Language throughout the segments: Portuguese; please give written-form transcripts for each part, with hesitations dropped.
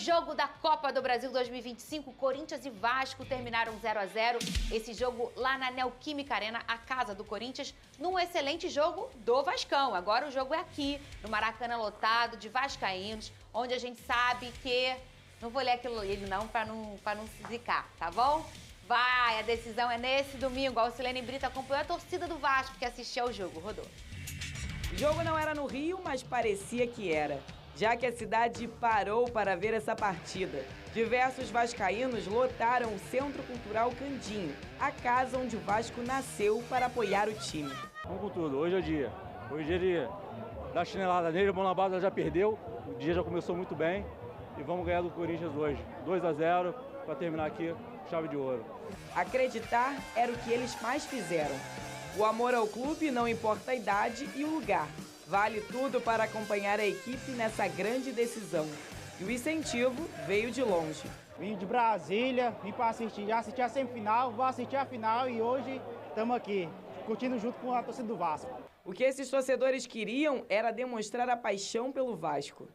jogo da Copa do Brasil 2025, Corinthians e Vasco terminaram 0 a 0. Esse jogo lá na Neoquímica Arena, a casa do Corinthians, num excelente jogo do Vascão. Agora o jogo é aqui, no Maracanã lotado, de vascaínos, onde a gente sabe que... Não vou ler aquilo ele não, pra não se zicar, tá bom? Vai, a decisão é nesse domingo. A Alcilene Brito acompanhou a torcida do Vasco que assistiu ao jogo. Rodou. O jogo não era no Rio, mas parecia que era, já que a cidade parou para ver essa partida. Diversos vascaínos lotaram o Centro Cultural Candinho, a casa onde o Vasco nasceu para apoiar o time. Vamos com tudo, hoje é dia. Hoje é dia da chinelada nele, o mão na base já perdeu, o dia já começou muito bem e vamos ganhar do Corinthians hoje. 2 a 0 para terminar aqui, chave de ouro. Acreditar era o que eles mais fizeram. O amor ao clube não importa a idade e o lugar. Vale tudo para acompanhar a equipe nessa grande decisão. E o incentivo veio de longe. Vim de Brasília, vim para assistir, já assisti a semifinal, vou assistir a final e hoje estamos aqui, curtindo junto com a torcida do Vasco. O que esses torcedores queriam era demonstrar a paixão pelo Vasco.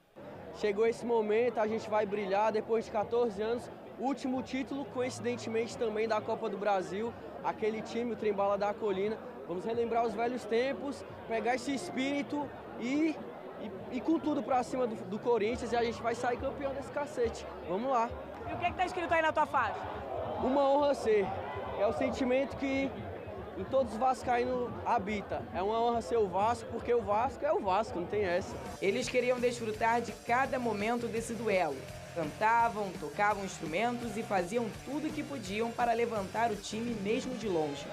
Chegou esse momento, a gente vai brilhar depois de 14 anos. Último título, coincidentemente também da Copa do Brasil, aquele time, o Trem-Bala da Colina. Vamos relembrar os velhos tempos, pegar esse espírito e com tudo pra cima do Corinthians e a gente vai sair campeão desse cacete. Vamos lá. E o que tá escrito aí na tua faixa? Uma honra ser. É o sentimento que em todos os vascaínos habita. É uma honra ser o Vasco, porque o Vasco é o Vasco, não tem essa. Eles queriam desfrutar de cada momento desse duelo. Cantavam, tocavam instrumentos e faziam tudo o que podiam para levantar o time mesmo de longe.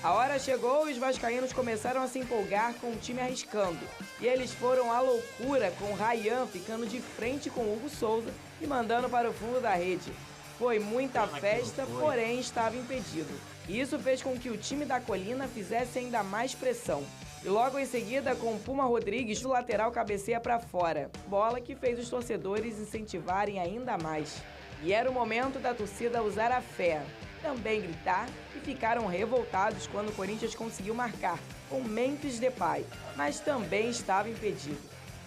A hora chegou e os vascaínos começaram a se empolgar com o time arriscando. E eles foram à loucura com o Ryan ficando de frente com o Hugo Souza e mandando para o fundo da rede. Foi muita festa, porém estava impedido. Isso fez com que o time da Colina fizesse ainda mais pressão. E logo em seguida, com o Puma Rodrigues, o lateral cabeceia para fora. Bola que fez os torcedores incentivarem ainda mais. E era o momento da torcida usar a fé, também gritar, e ficaram revoltados quando o Corinthians conseguiu marcar, com Memphis Depay, mas também estava impedido.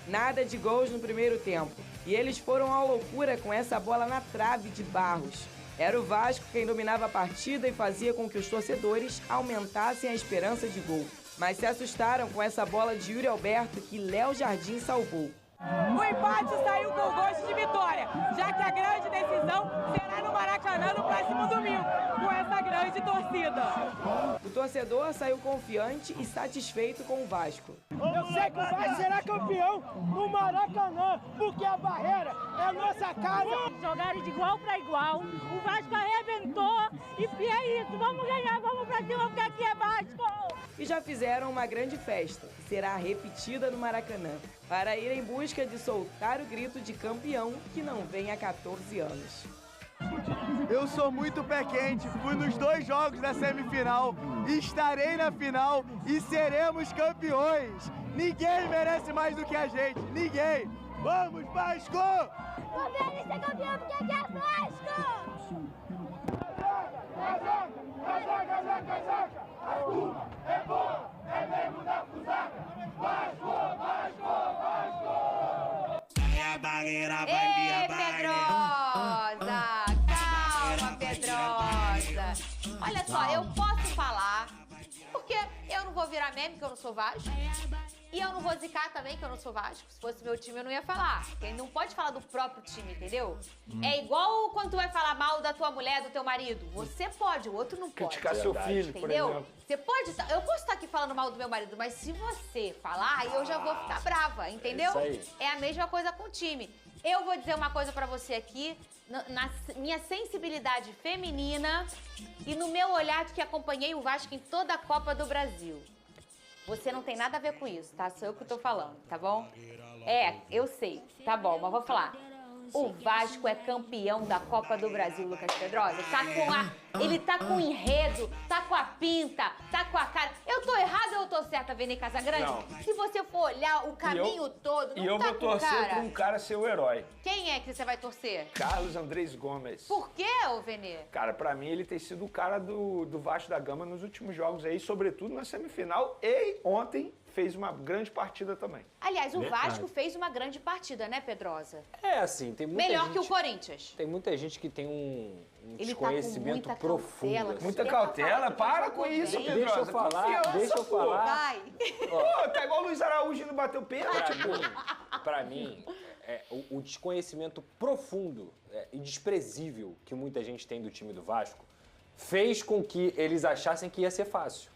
Nada de gols no primeiro tempo, e eles foram à loucura com essa bola na trave de Barros. Era o Vasco quem dominava a partida e fazia com que os torcedores aumentassem a esperança de gol. Mas se assustaram com essa bola de Yuri Alberto que Léo Jardim salvou. O empate saiu com gosto de vitória, já que a grande decisão será no Maracanã no próximo domingo, com essa grande torcida. O torcedor saiu confiante e satisfeito com o Vasco. Eu sei que o Vasco será campeão no Maracanã, porque a barreira é a nossa casa. Jogaram de igual para igual, o Vasco arrebentou e é isso, vamos ganhar, vamos pra cima, porque aqui é Vasco! E já fizeram uma grande festa, que será repetida no Maracanã, para ir em busca de soltar o grito de campeão que não vem há 14 anos. Eu sou muito pé quente, fui nos 2 jogos da semifinal, estarei na final e seremos campeões. Ninguém merece mais do que a gente, ninguém. Vamos, Vasco! Vou ver ele ser campeão porque aqui é Vasco! Casaca! A turma é boa, é mesmo da fusaca. Vasco! Ei, Pedrosa! Calma, Pedrosa! Olha só, eu posso falar, porque eu não vou virar meme, que eu não sou Vasco. E eu não vou zicar também, que eu não sou Vasco. Se fosse meu time, eu não ia falar. Porque não pode falar do próprio time, entendeu? É igual quando tu vai falar mal da tua mulher, do teu marido. Você pode, o outro não pode. Criticar seu filho, entendeu? por exemplo. Você pode... Eu posso estar aqui falando mal do meu marido, mas se você falar, aí eu já vou ficar brava, entendeu? É isso aí. É a mesma coisa com o time. Eu vou dizer uma coisa pra você aqui, na minha sensibilidade feminina e no meu olhar de que acompanhei o Vasco em toda a Copa do Brasil. Você não tem nada a ver com isso, tá? Sou eu que tô falando, tá bom? É, eu sei, tá bom, mas vou falar. O Vasco é campeão da Copa do Brasil, Lucas Pedrosa. Ele tá com enredo, tá com a pinta, tá com a cara. Eu tô errada ou eu tô certa, Vene Casagrande? Não. Se você for olhar o caminho todo, não tá com cara. E eu vou torcer pra um cara ser o herói. Quem é que você vai torcer? Carlos Andrés Gomes. Por quê, ô Vene? Cara, pra mim ele tem sido o cara do Vasco da Gama nos últimos jogos aí, sobretudo na semifinal e ontem fez uma grande partida também. Aliás, o Vasco fez uma grande partida, né, Pedrosa? É, assim, tem muita Melhor gente, que o Corinthians. Tem muita gente que tem um Ele desconhecimento tá com muita profundo. cautela. assim. Muita cautela? Para com isso, Pedrosa. Deixa eu falar, deixa eu falar. Vai. Pô, tá igual o Luiz Araújo indo bater o pênalti. Pra mim, o desconhecimento profundo e desprezível que muita gente tem do time do Vasco fez com que eles achassem que ia ser fácil.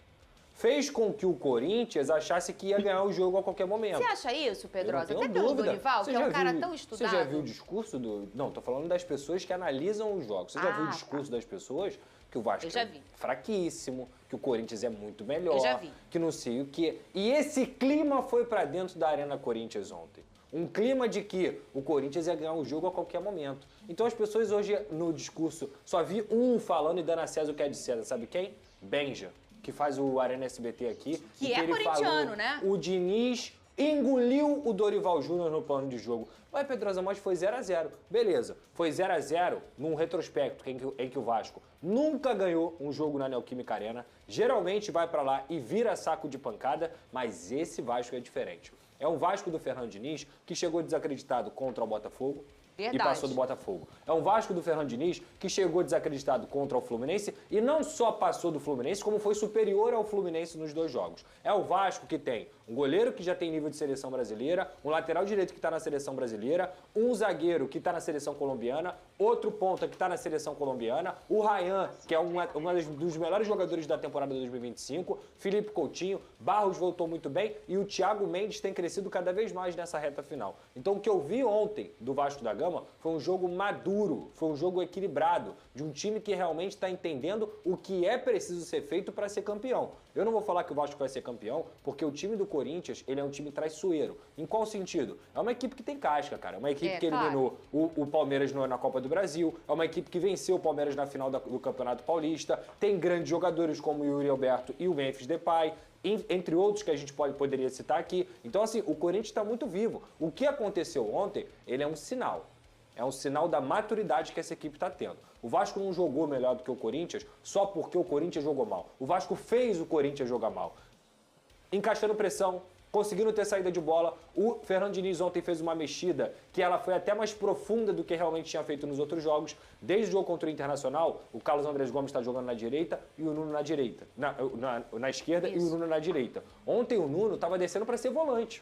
Fez com que o Corinthians achasse que ia ganhar o jogo a qualquer momento. Você acha isso, Pedrosa? Eu não Até tenho pelo dúvida. Dorival, Você que é um já cara viu- tão estudado. Você já viu o discurso do... Não, tô falando das pessoas que analisam os jogos. Você já viu o discurso das pessoas que o Vasco é fraquíssimo, que o Corinthians é muito melhor, Eu já vi. que não sei o quê. E esse clima foi pra dentro da Arena Corinthians ontem. Um clima de que o Corinthians ia ganhar o jogo a qualquer momento. Então as pessoas hoje, no discurso, só vi um falando e dando a César o que é de César. Sabe quem? Benja, que faz o Arena SBT aqui. Que é ele corintiano, falou, né? O Diniz engoliu o Dorival Júnior no plano de jogo. Ué, Pedrosa, mas foi 0-0. Beleza, foi 0-0 num retrospecto em que o Vasco nunca ganhou um jogo na Neoquímica Arena. Geralmente vai pra lá e vira saco de pancada, mas esse Vasco é diferente. É um Vasco do Fernando Diniz que chegou desacreditado contra o Botafogo. Verdade. E passou do Botafogo. É um Vasco do Fernando Diniz que chegou desacreditado contra o Fluminense e não só passou do Fluminense, como foi superior ao Fluminense nos 2 jogos. É o Vasco que tem um goleiro que já tem nível de seleção brasileira, um lateral direito que está na seleção brasileira, um zagueiro que está na seleção colombiana, outro ponta que está na seleção colombiana, o Ryan, que é um dos melhores jogadores da temporada 2025, Felipe Coutinho, Barros voltou muito bem e o Thiago Mendes tem crescido cada vez mais nessa reta final. Então o que eu vi ontem do Vasco da Gama foi um jogo maduro, foi um jogo equilibrado, de um time que realmente está entendendo o que é preciso ser feito para ser campeão. Eu não vou falar que o Vasco vai ser campeão, porque o time do Corinthians, ele é um time traiçoeiro. Em qual sentido? É uma equipe que tem casca, cara. É uma equipe que eliminou o Palmeiras na Copa do Brasil, é uma equipe que venceu o Palmeiras na final do Campeonato Paulista, tem grandes jogadores como o Yuri Alberto e o Memphis Depay, entre outros que a gente poderia citar aqui. Então, assim, o Corinthians está muito vivo. O que aconteceu ontem, ele é um sinal. É um sinal da maturidade que essa equipe está tendo. O Vasco não jogou melhor do que o Corinthians só porque o Corinthians jogou mal. O Vasco fez o Corinthians jogar mal. Encaixando pressão, conseguindo ter saída de bola. O Fernando Diniz ontem fez uma mexida que ela foi até mais profunda do que realmente tinha feito nos outros jogos. Desde o jogo contra o Internacional, o Carlos Andrés Gomes está jogando na direita e o Nuno na direita. Na esquerda e o Nuno na direita. Ontem o Nuno estava descendo para ser volante.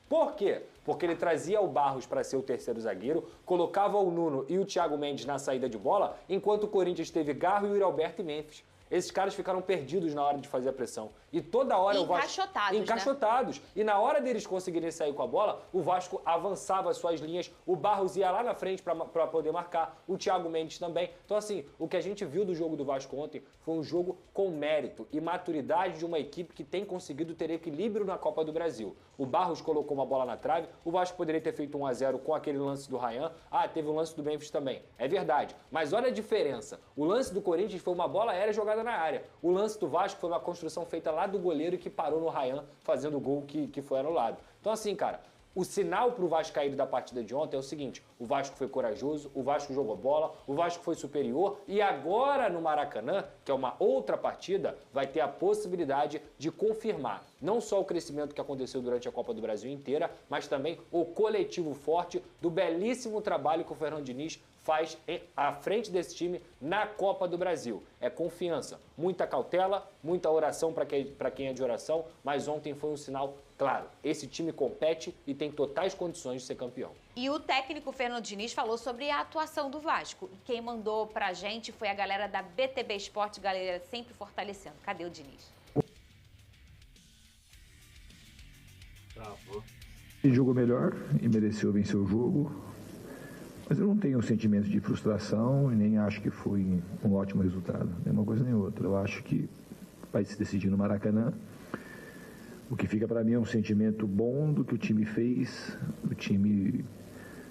Por quê? Porque ele trazia o Barros para ser o terceiro zagueiro, colocava o Nuno e o Thiago Mendes na saída de bola, enquanto o Corinthians teve Garro, Yuri Alberto e Memphis. Esses caras ficaram perdidos na hora de fazer a pressão. E toda hora o Vasco... Encaixotados. Né? E na hora deles conseguirem sair com a bola, o Vasco avançava as suas linhas, o Barros ia lá na frente para poder marcar, o Thiago Mendes também. Então, assim, o que a gente viu do jogo do Vasco ontem foi um jogo com mérito e maturidade de uma equipe que tem conseguido ter equilíbrio na Copa do Brasil. O Barros colocou uma bola na trave, o Vasco poderia ter feito 1-0 com aquele lance do Ryan. Ah, teve o lance do Memphis também. É verdade. Mas olha a diferença. O lance do Corinthians foi uma bola aérea jogada na área. O lance do Vasco foi uma construção feita lá do goleiro que parou no Ryan fazendo o gol que foi anulado. Então assim, cara, o sinal pro Vascaíno da partida de ontem é o seguinte: o Vasco foi corajoso, o Vasco jogou bola, o Vasco foi superior e agora no Maracanã, que é uma outra partida, vai ter a possibilidade de confirmar não só o crescimento que aconteceu durante a Copa do Brasil inteira, mas também o coletivo forte do belíssimo trabalho que o Fernando Diniz faz à frente desse time na Copa do Brasil. É confiança, muita cautela, muita oração para quem é de oração, mas ontem foi um sinal claro. Esse time compete e tem totais condições de ser campeão. E o técnico Fernando Diniz falou sobre a atuação do Vasco. Quem mandou pra gente foi a galera da BTB Esporte, galera sempre fortalecendo. Cadê o Diniz? Ele jogou melhor e mereceu vencer o jogo. Mas eu não tenho um sentimento de frustração e nem acho que foi um ótimo resultado. Nem uma coisa nem outra. Eu acho que vai se decidir no Maracanã. O que fica para mim é um sentimento bom do que o time fez. O time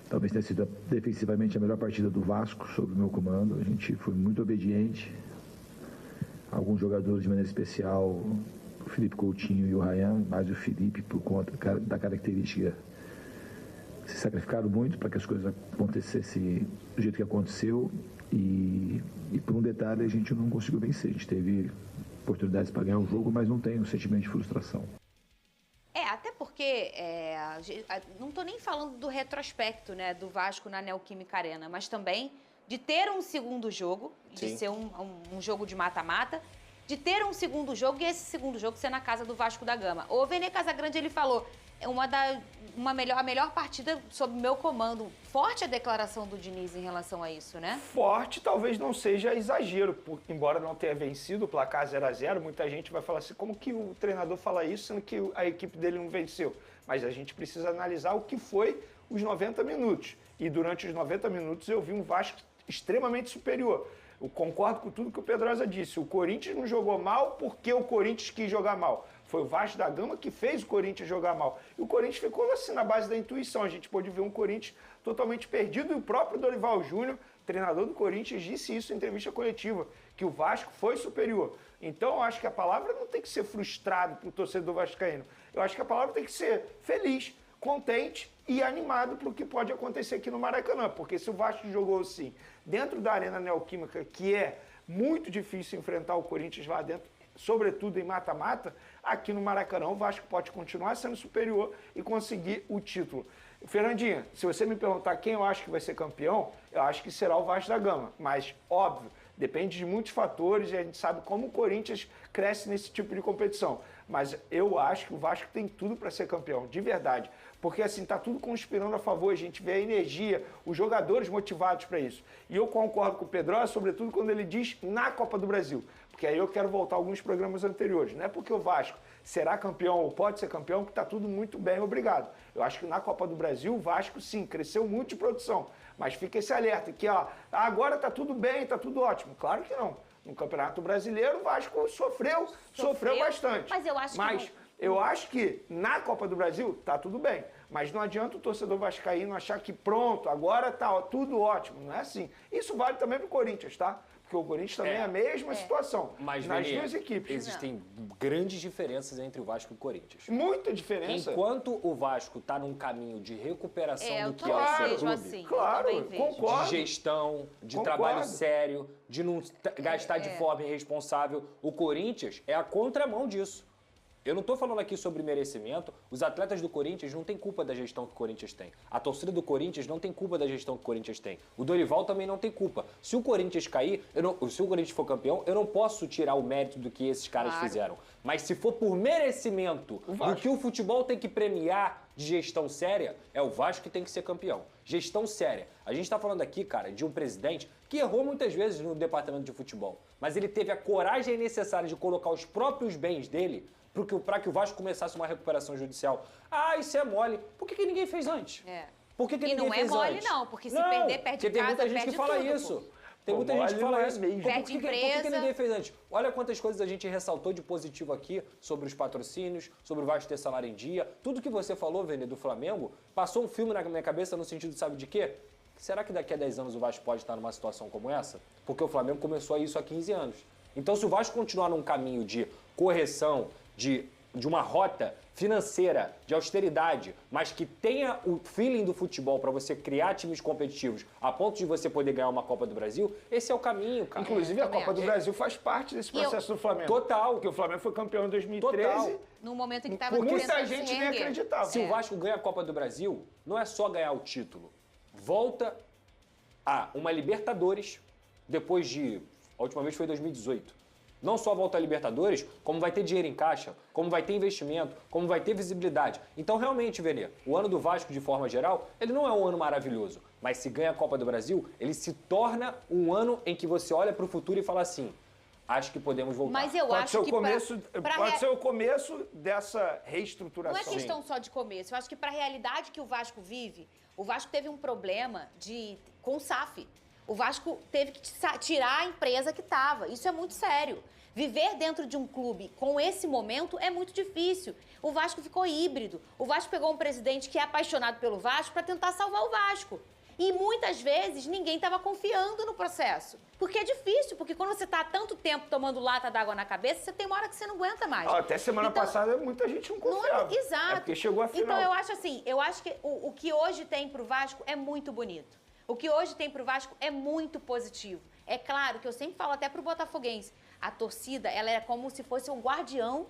talvez tenha sido defensivamente a melhor partida do Vasco sob o meu comando. A gente foi muito obediente. Alguns jogadores de maneira especial, o Felipe Coutinho e o Ryan, mais o Felipe por conta da característica, se sacrificaram muito para que as coisas acontecessem do jeito que aconteceu e por um detalhe a gente não conseguiu vencer. A gente teve oportunidades para ganhar o jogo, mas não tem um sentimento de frustração. porque não tô nem falando do retrospecto, né, do Vasco na Neoquímica Arena, mas também de ter um segundo jogo, de ser um jogo de mata-mata, de ter um segundo jogo e esse segundo jogo ser na casa do Vasco da Gama. O Vene Casagrande, ele falou, a melhor partida sob meu comando. Forte a declaração do Diniz em relação a isso, né? Forte talvez não seja exagero, embora não tenha vencido o placar 0-0, muita gente vai falar assim, como que o treinador fala isso, sendo que a equipe dele não venceu? Mas a gente precisa analisar o que foi os 90 minutos. E durante os 90 minutos eu vi um Vasco extremamente superior. Eu concordo com tudo que o Pedrosa disse. O Corinthians não jogou mal porque o Corinthians quis jogar mal. Foi o Vasco da Gama que fez o Corinthians jogar mal. E o Corinthians ficou assim na base da intuição. A gente pôde ver um Corinthians totalmente perdido. E o próprio Dorival Júnior, treinador do Corinthians, disse isso em entrevista coletiva, que o Vasco foi superior. Então, eu acho que a palavra não tem que ser frustrado para o torcedor vascaíno. Eu acho que a palavra tem que ser feliz, contente e animado para o que pode acontecer aqui no Maracanã. Porque se o Vasco jogou assim, dentro da Arena Neoquímica, que é muito difícil enfrentar o Corinthians lá dentro, sobretudo em mata-mata, aqui no Maracanã o Vasco pode continuar sendo superior e conseguir o título. Fernandinha, se você me perguntar quem eu acho que vai ser campeão, eu acho que será o Vasco da Gama. Mas, óbvio, depende de muitos fatores e a gente sabe como o Corinthians cresce nesse tipo de competição. Mas eu acho que o Vasco tem tudo para ser campeão, de verdade. Porque assim, tá tudo conspirando a favor, a gente vê a energia, os jogadores motivados para isso. E eu concordo com o Pedrosa, sobretudo quando ele diz na Copa do Brasil. Porque aí eu quero voltar a alguns programas anteriores. Não é porque o Vasco será campeão ou pode ser campeão que está tudo muito bem, obrigado. Eu acho que na Copa do Brasil o Vasco, sim, cresceu muito de produção. Mas fica esse alerta que, ó, agora está tudo bem, está tudo ótimo. Claro que não. No Campeonato Brasileiro o Vasco sofreu bastante. Mas eu acho que na Copa do Brasil tá tudo bem. Mas não adianta o torcedor vascaíno achar que pronto, agora tá tudo ótimo. Não é assim. Isso vale também pro Corinthians, tá? Porque o Corinthians também é a mesma situação. Mas, nas Vene, duas equipes. Existem grandes diferenças entre o Vasco e o Corinthians. Muita diferença. Enquanto o Vasco está num caminho de recuperação do que é o seu clube, assim, claro, concordo. de gestão, de trabalho sério, de não gastar de forma irresponsável, o Corinthians é a contramão disso. Eu não estou falando aqui sobre merecimento. Os atletas do Corinthians não têm culpa da gestão que o Corinthians tem. A torcida do Corinthians não tem culpa da gestão que o Corinthians tem. O Dorival também não tem culpa. Se o Corinthians cair, se o Corinthians for campeão, eu não posso tirar o mérito do que esses caras fizeram. Mas se for por merecimento, o que o futebol tem que premiar de gestão séria, é o Vasco que tem que ser campeão. Gestão séria. A gente está falando aqui, cara, de um presidente que errou muitas vezes no departamento de futebol. Mas ele teve a coragem necessária de colocar os próprios bens dele para que o Vasco começasse uma recuperação judicial. Ah, isso é mole. Por que ninguém fez antes? Por que ninguém fez antes? E não é mole não, porque se perder, perde casa, tem muita gente perde que fala tudo, isso. Tem muita gente que fala isso. Perde Por que ninguém fez antes? Olha quantas coisas a gente ressaltou de positivo aqui sobre os patrocínios, sobre o Vasco ter salário em dia. Tudo que você falou, Vene, do Flamengo, passou um filme na minha cabeça no sentido, sabe de quê? Será que daqui a 10 anos o Vasco pode estar numa situação como essa? Porque o Flamengo começou isso há 15 anos. Então, se o Vasco continuar num caminho de correção, de uma rota financeira, de austeridade, mas que tenha o feeling do futebol para você criar times competitivos a ponto de você poder ganhar uma Copa do Brasil, esse é o caminho, cara. Inclusive, a Copa do Brasil faz parte desse processo do Flamengo. Total. Porque o Flamengo foi campeão em 2013. Total. No momento em que estava muita gente nem acreditava. Se o Vasco ganha a Copa do Brasil, não é só ganhar o título. Volta a uma Libertadores, depois de... A última vez foi em 2018. Não só volta a Libertadores, como vai ter dinheiro em caixa, como vai ter investimento, como vai ter visibilidade. Então, realmente, Vene, o ano do Vasco, de forma geral, ele não é um ano maravilhoso. Mas se ganha a Copa do Brasil, ele se torna um ano em que você olha para o futuro e fala assim, acho que podemos voltar. Mas eu acho que pode ser o começo dessa reestruturação. Não é questão só de começo. Eu acho que para a realidade que o Vasco vive, o Vasco teve um problema com o SAF. O Vasco teve que tirar a empresa que estava. Isso é muito sério. Viver dentro de um clube com esse momento é muito difícil. O Vasco ficou híbrido. O Vasco pegou um presidente que é apaixonado pelo Vasco para tentar salvar o Vasco. E muitas vezes ninguém estava confiando no processo. Porque é difícil, porque quando você está há tanto tempo tomando lata d'água na cabeça, você tem uma hora que você não aguenta mais. Até semana passada muita gente não confiava. Exato. É porque chegou a final. Então eu acho assim, que o que hoje tem pro Vasco é muito bonito. O que hoje tem pro Vasco é muito positivo. É claro que eu sempre falo até pro botafoguense, a torcida, ela é como se fosse um guardião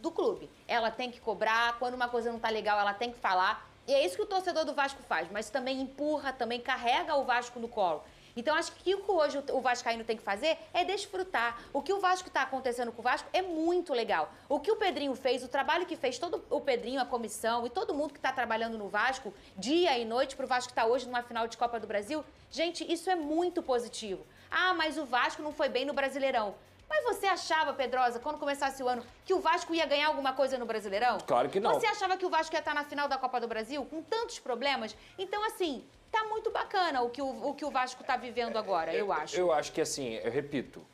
do clube. Ela tem que cobrar, quando uma coisa não tá legal, ela tem que falar. E é isso que o torcedor do Vasco faz, mas também empurra, também carrega o Vasco no colo. Então, acho que o que hoje o vascaíno tem que fazer é desfrutar. O que o Vasco está acontecendo com o Vasco é muito legal. O que o Pedrinho fez, o trabalho que fez todo o Pedrinho, a comissão e todo mundo que está trabalhando no Vasco, dia e noite, para o Vasco estar hoje numa final de Copa do Brasil, gente, isso é muito positivo. Ah, mas o Vasco não foi bem no Brasileirão. Mas você achava, Pedrosa, quando começasse o ano, que o Vasco ia ganhar alguma coisa no Brasileirão? Claro que não. Você achava que o Vasco ia estar na final da Copa do Brasil com tantos problemas? Então, assim, tá muito bacana o que o Vasco tá vivendo agora, eu acho. Eu acho que, assim, eu repito,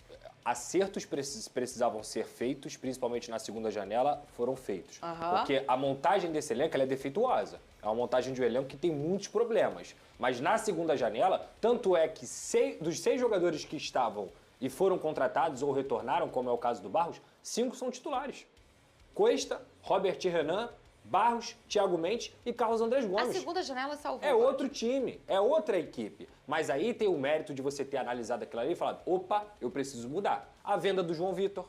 acertos precisavam ser feitos, principalmente na segunda janela, foram feitos. Porque a montagem desse elenco ela é defeituosa. É uma montagem de um elenco que tem muitos problemas. Mas na segunda janela, tanto é que dos 6 jogadores que estavam e foram contratados ou retornaram, como é o caso do Barros, 5 são titulares. Cuesta, Robert Renan, Barros, Thiago Mendes e Carlos Andrés Gomes. A segunda janela salvou. É outro time, é outra equipe. Mas aí tem o mérito de você ter analisado aquilo ali e falado, opa, eu preciso mudar. A venda do João Vitor,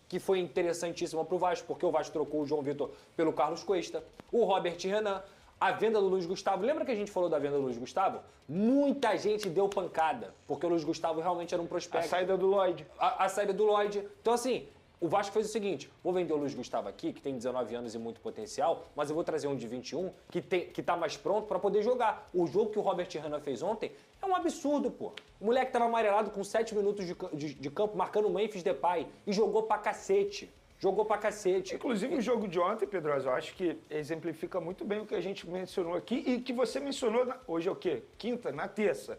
que foi interessantíssima para o Vasco, porque o Vasco trocou o João Vitor pelo Carlos Cuesta, o Robert Renan, a venda do Luiz Gustavo. Lembra que a gente falou da venda do Luiz Gustavo? Muita gente deu pancada, porque o Luiz Gustavo realmente era um prospecto. A saída do Lloyd. A saída do Lloyd. Então, assim, o Vasco fez o seguinte, vou vender o Luiz Gustavo aqui, que tem 19 anos e muito potencial, mas eu vou trazer um de 21 que tá mais pronto para poder jogar. O jogo que o Robert Renan fez ontem é um absurdo, pô. O moleque tava amarelado com 7 minutos de campo, marcando o Memphis Depay, e jogou pra cacete. Jogou pra cacete. Inclusive, o jogo de ontem, Pedrosa, eu acho que exemplifica muito bem o que a gente mencionou aqui e que você mencionou, hoje é o quê? Quinta, na terça.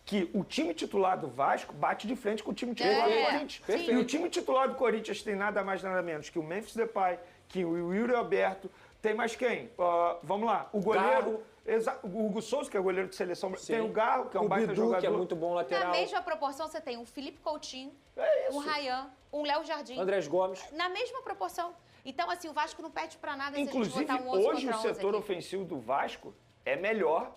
Que o time titular do Vasco bate de frente com o time titular do Corinthians. Perfeito. E o time titular do Corinthians tem nada mais, nada menos que o Memphis Depay, que o Yuri Alberto. Tem mais quem? Vamos lá. O goleiro... O Hugo Souza, que é goleiro de seleção. Sim. Tem o Garro, que é um baita Bidu, jogador. que é muito bom lateral. Na mesma proporção, você tem um Felipe Coutinho, um Rayan, um Léo Jardim. Andrés Gomes. Na mesma proporção. Então, assim, o Vasco não perde pra nada Inclusive, se a gente botar um 11 hoje o setor ofensivo do Vasco é melhor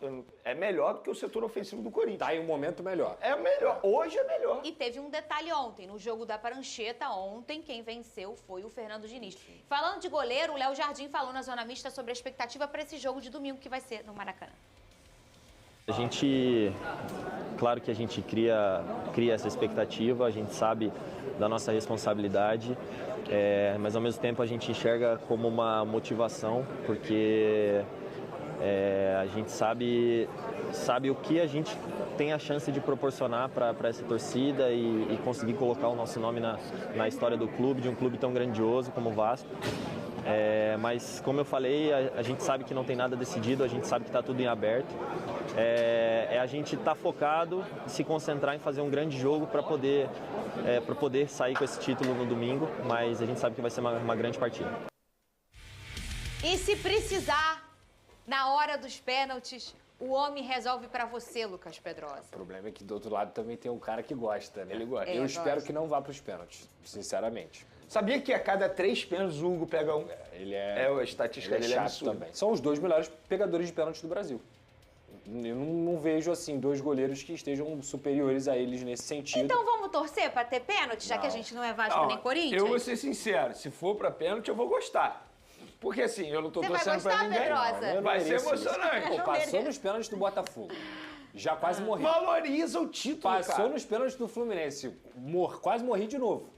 do que o setor ofensivo do Corinthians. Tá em um momento melhor. É melhor. Hoje é melhor. E teve um detalhe ontem, no jogo da Prancheta, ontem, quem venceu foi o Fernando Diniz. Falando de goleiro, o Léo Jardim falou na Zona Mista sobre a expectativa para esse jogo de domingo que vai ser no Maracanã. A gente, claro que a gente cria essa expectativa, a gente sabe da nossa responsabilidade, mas ao mesmo tempo a gente enxerga como uma motivação, porque a gente sabe o que a gente tem a chance de proporcionar para essa torcida e conseguir colocar o nosso nome na história do clube, de um clube tão grandioso como o Vasco. Mas, como eu falei, a gente sabe que não tem nada decidido, a gente sabe que está tudo em aberto. A gente estar focado, se concentrar em fazer um grande jogo para poder sair com esse título no domingo, mas a gente sabe que vai ser uma grande partida. E se precisar, na hora dos pênaltis, o homem resolve pra você, Lucas Pedrosa. O problema é que do outro lado também tem um cara que gosta, né? Ele gosta. Eu espero que não vá pros pênaltis, sinceramente. Sabia que a cada 3 pênaltis o Hugo pega um? A estatística dele é chato absurda. também. São os 2 melhores pegadores de pênaltis do Brasil. Eu não vejo, assim, 2 goleiros que estejam superiores a eles nesse sentido. Então vamos torcer pra ter pênalti, já que a gente não é Vasco nem Corinthians? Eu vou ser sincero, se for pra pênalti eu vou gostar. Porque assim, eu não tô torcendo pra ninguém. Pedrosa? Vai ser emocionante. Pô, passou nos pênaltis do Botafogo. Já quase morri. Valoriza o título, Passou cara. nos pênaltis do Fluminense. Quase morri de novo.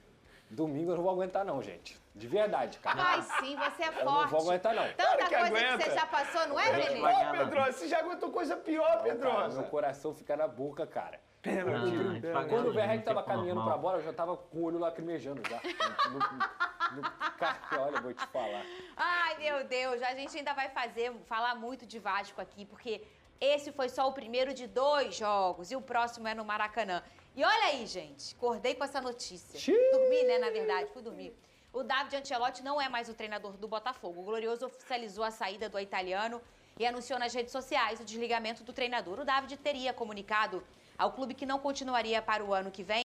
Domingo eu não vou aguentar não, gente. De verdade, cara. Ai, sim, você é forte. Eu não vou aguentar, não. Tanta coisa que você já passou, não é, Felipe? Ô, Pedrosa, você já aguentou coisa pior, Pedrosa. Meu coração fica na boca, cara. Pênalti. Quando o Verrec tava caminhando pra bola, eu já tava com o olho lacrimejando já. Olha, vou te falar. Ai, meu Deus, a gente ainda vai falar muito de Vasco aqui, porque esse foi só o primeiro de 2 jogos e o próximo é no Maracanã. E olha aí, gente, acordei com essa notícia. Dormi, né, na verdade, fui dormir. O David Ancelotti não é mais o treinador do Botafogo. O Glorioso oficializou a saída do italiano e anunciou nas redes sociais o desligamento do treinador. O David teria comunicado ao clube que não continuaria para o ano que vem.